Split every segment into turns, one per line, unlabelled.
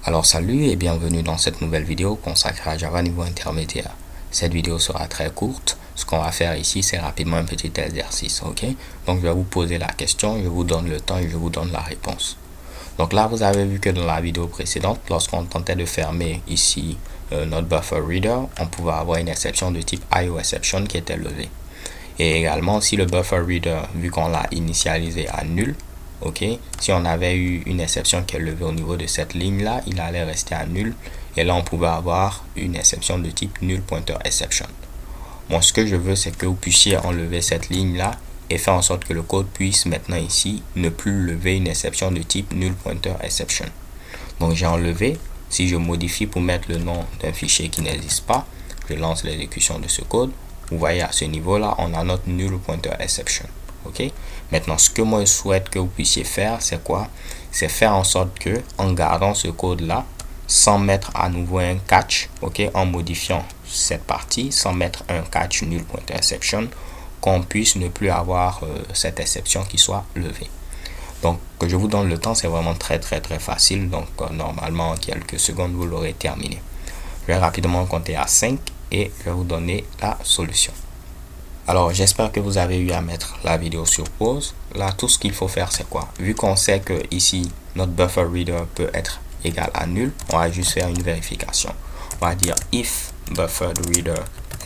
Alors salut et bienvenue dans cette nouvelle vidéo consacrée à Java niveau intermédiaire. Cette vidéo sera très courte. Ce qu'on va faire ici, c'est rapidement un petit exercice, ok? Donc je vais vous poser la question, je vous donne le temps et je vous donne la réponse. Donc là, vous avez vu que dans la vidéo précédente, lorsqu'on tentait de fermer ici notre buffer reader, on pouvait avoir une exception de type IOException qui était levée. Et également, si le buffer reader, vu qu'on l'a initialisé à nul, ok, si on avait eu une exception qui est levée au niveau de cette ligne là, il allait rester à nul, et là on pouvait avoir une exception de type null pointer exception. Bon, ce que je veux, c'est que vous puissiez enlever cette ligne là et faire en sorte que le code puisse maintenant ici ne plus lever une exception de type null pointer exception. Donc j'ai enlevé. Si je modifie pour mettre le nom d'un fichier qui n'existe pas, je lance l'exécution de ce code. Vous voyez, à ce niveau là, on a notre null pointer exception. Ok, maintenant ce que moi je souhaite que vous puissiez faire, c'est quoi? C'est faire en sorte que, en gardant ce code là, sans mettre à nouveau un catch, ok, en modifiant cette partie, sans mettre un catch null pointer exception, qu'on puisse ne plus avoir cette exception qui soit levée. Donc que je vous donne le temps, c'est vraiment très facile. Donc normalement en quelques secondes vous l'aurez terminé. Je vais rapidement compter à 5 et je vais vous donner la solution. Alors j'espère que vous avez eu à mettre la vidéo sur pause. Là tout ce qu'il faut faire, c'est quoi? Vu qu'on sait que ici notre buffer reader peut être égal à nul, on va juste faire une vérification. On va dire if buffered reader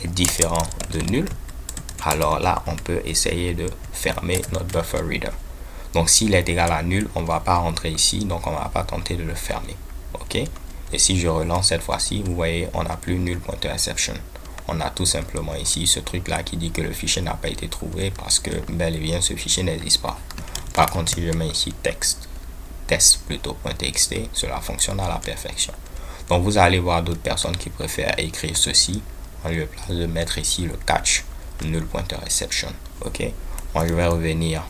est différent de nul, alors là on peut essayer de fermer notre buffer reader. Donc s'il est égal à nul, on ne va pas rentrer ici, donc on ne va pas tenter de le fermer. Ok, et si je relance cette fois-ci, vous voyez, on n'a plus null pointer exception. On a tout simplement ici ce truc là qui dit que le fichier n'a pas été trouvé parce que bel et bien ce fichier n'existe pas. Par contre, si je mets ici test plutôt .txt, cela fonctionne à la perfection. Donc vous allez voir d'autres personnes qui préfèrent écrire ceci en lieu de mettre ici le catch null pointer exception. Ok, moi je vais revenir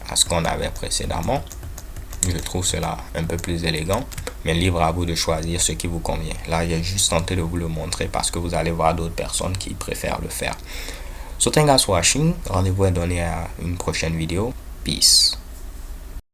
à ce qu'on avait précédemment. Je trouve cela un peu plus élégant, mais libre à vous de choisir ce qui vous convient. Là, j'ai juste tenté de vous le montrer parce que vous allez voir d'autres personnes qui préfèrent le faire. So thanks for watching. Rendez-vous est donné à une prochaine vidéo. Peace.